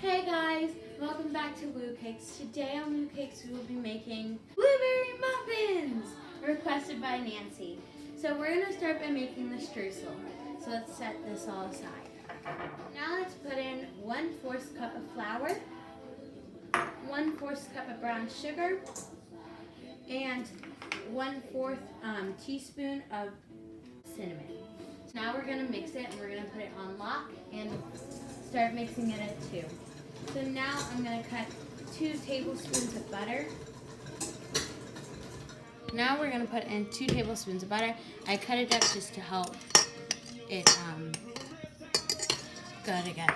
Hey guys, welcome back to Woo Cakes. Today on Woo Cakes we will be making blueberry muffins, requested by Nancy. So we're going to start by making the streusel. So let's set this all aside. Now let's put in 1/4 cup of flour, 1/4 cup of brown sugar, and 1/4 teaspoon of cinnamon. So now we're going to mix it and we're going to put it on lock and start mixing it at 2. So now I'm going to cut 2 tablespoons of butter. Now we're going to put in 2 tablespoons of butter. I cut it up just to help it go together.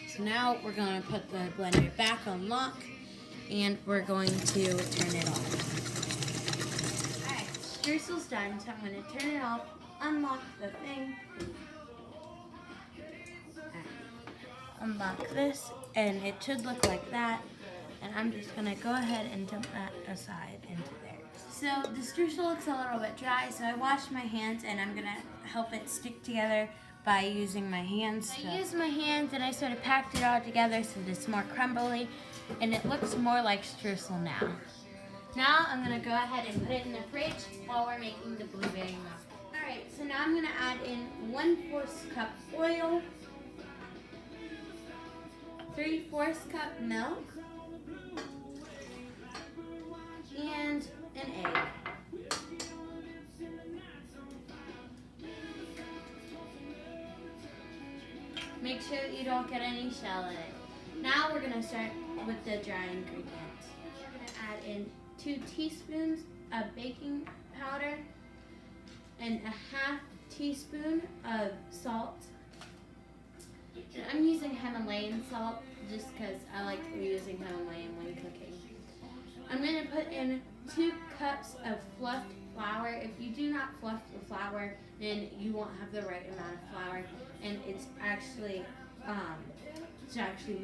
So now we're going to put the blender back on lock and we're going to turn it off. Alright, streusel's done, so I'm going to turn it off, unlock the thing. Unlock this and it should look like that, and I'm just gonna go ahead and dump that aside into there. So the streusel looks a little bit dry, so I washed my hands and I'm gonna help it stick together by using my hands. I used my hands and I sort of packed it all together so that it's more crumbly and it looks more like streusel now. Now I'm gonna go ahead and put it in the fridge while we're making the blueberry muffin. Alright, so now I'm gonna add in 1/4 cup oil, 3/4 cup milk, and an egg. Make sure that you don't get any shell in it. Now we're going to start with the dry ingredients. We're going to add in 2 teaspoons of baking powder and a 1/2 teaspoon of salt. And I'm using Himalayan salt just because I like using Himalayan when cooking. I'm going to put in 2 cups of fluffed flour. If you do not fluff the flour, then you won't have the right amount of flour, and it's actually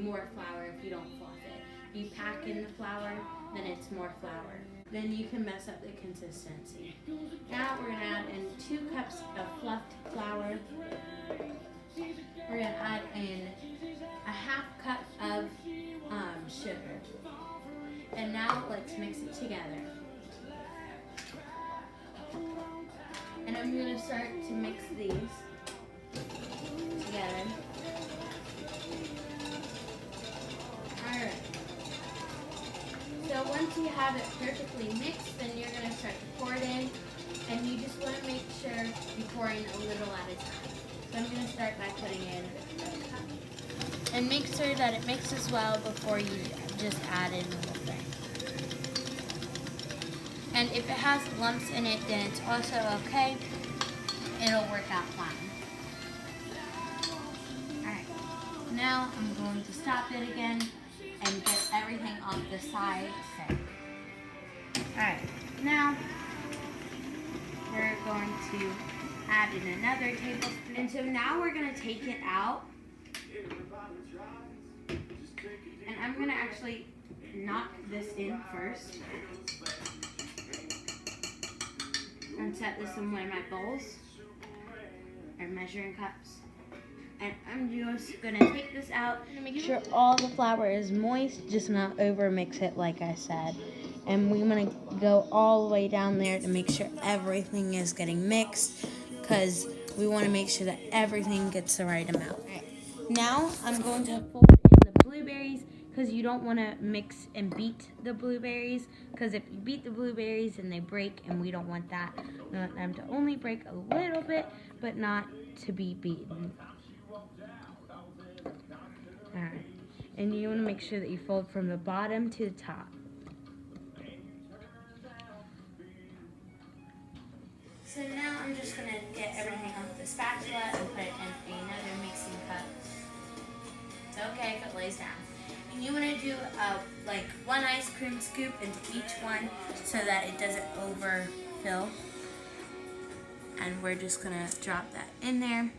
more flour if you don't fluff it. If you pack in the flour, then it's more flour. Then you can mess up the consistency. Now we're going to add in 2 cups of fluffed flour. We're going to add in a 1/2 cup of sugar. And now let's mix it together. And I'm going to start to mix these together. Alright. So once you have it perfectly mixed, then you're going to start to pour it in. And you just want to make sure you pour in a little at a time. So I'm going to start by putting in a cup. And make sure that it mixes well before you just add in the whole thing. And if it has lumps in it, then it's also okay. It'll work out fine. Alright, now I'm going to stop it again and get everything off the side. Okay. Alright, now we're going to add in another tablespoon. And so now we're going to take it out. And I'm going to actually knock this in first. And set this in one of my bowls, or measuring cups. And I'm just going to take this out and make sure all the flour is moist, just not over mix it like I said. And we're going to go all the way down there to make sure everything is getting mixed, because we want to make sure that everything gets the right amount. Right. Now I'm going to fold in the blueberries, because you don't want to mix and beat the blueberries, because if you beat the blueberries then they break, and we don't want that. We want them to only break a little bit, but not to be beaten. Alright, and you want to make sure that you fold from the bottom to the top. So now I'm just going to get everything off the spatula and put it in another mixing cup. It's okay if it lays down. And you want to do like 1 ice cream scoop into each one so that it doesn't overfill. And we're just going to drop that in there.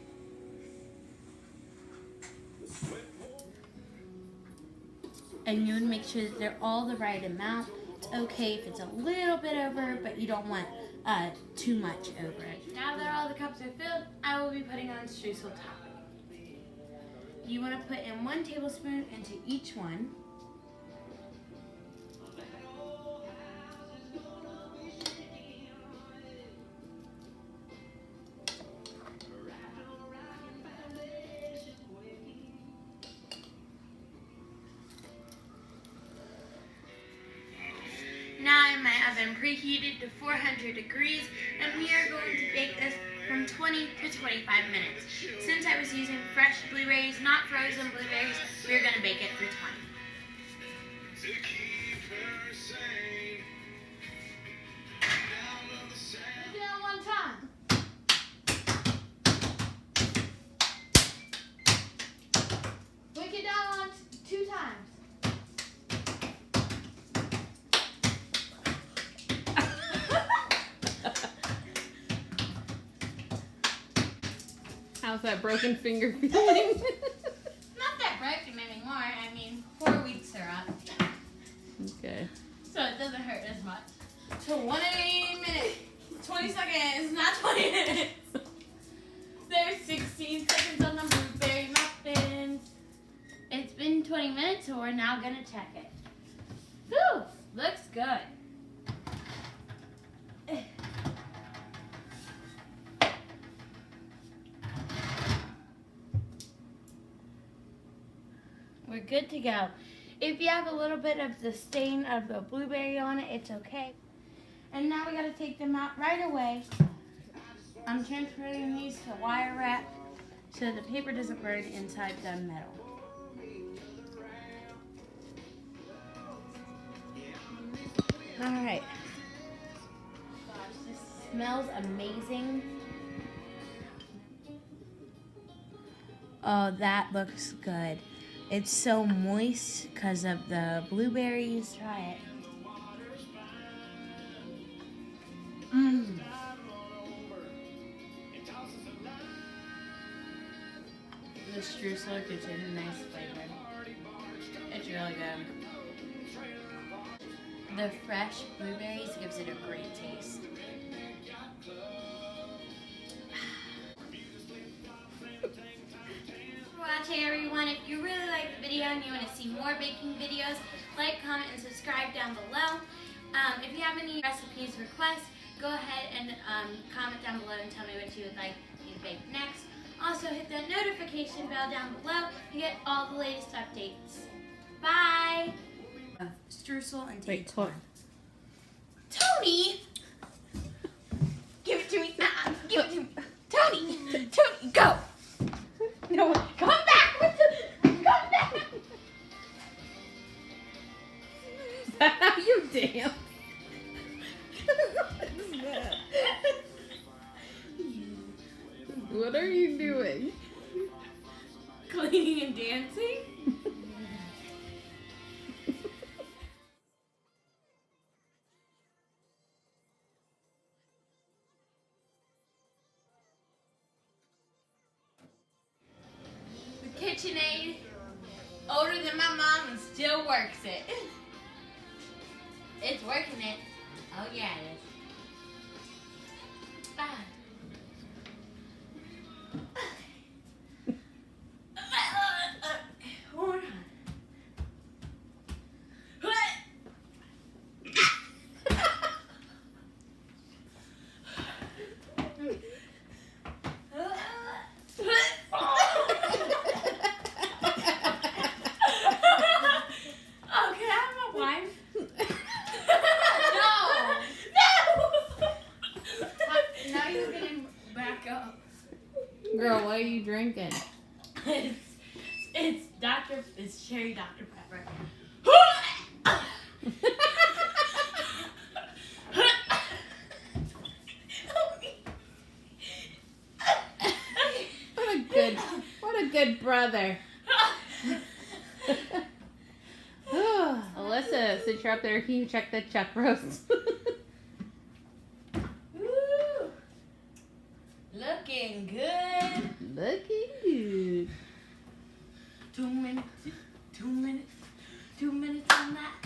And you want to make sure that they're all the right amount. It's okay if it's a little bit over, but you don't want too much over it. Now that all the cups are filled, I will be putting on streusel topping. You want to put in 1 tablespoon into each one. Now I have my oven preheated to 400 degrees, and we are going to bake this from 20 to 25 minutes. Since I was using fresh blueberries, not frozen blueberries, we're going to bake it for 20. Look it out 1 time. Break it down on 2 times. How's that broken finger feeling? Not that broken anymore. I mean, 4 weeks are up. Okay. So it doesn't hurt as much. So 180 minutes, 20 seconds, not 20 minutes. There's 16 seconds on the blueberry muffins. It's been 20 minutes, so we're now gonna check it. Whew, looks good. We're good to go. If you have a little bit of the stain of the blueberry on it, it's okay. And now we gotta take them out right away. I'm transferring these to wire wrap so the paper doesn't burn inside the metal. All right. Gosh, this smells amazing. Oh, that looks good. It's so moist because of the blueberries. Try it. Mmm. The streusel gives it a nice flavor. It's really good. The fresh blueberries gives it a great taste. Watching, everyone. If you really like the video and you want to see more baking videos, like, comment, and subscribe down below. If you have any recipes requests, go ahead and comment down below and tell me what you would like me to bake next. Also, hit that notification bell down below to get all the latest updates. Bye! Streusel and Wait, hold on. Tony! Give it to me. Give it to me. Tony! Tony, go! No, come back with the... Come back! Is that how you dance? What are you doing? Cleaning and dancing? The KitchenAid, older than my mom and still works it. It's working it. Oh yeah, it is. Ah. Hold on. Girl, what are you drinking? It's cherry Dr. Pepper. What a good brother. Alyssa, since you're up there, can you check the chuck roast? Looking good. Looking good. 2 minutes on that.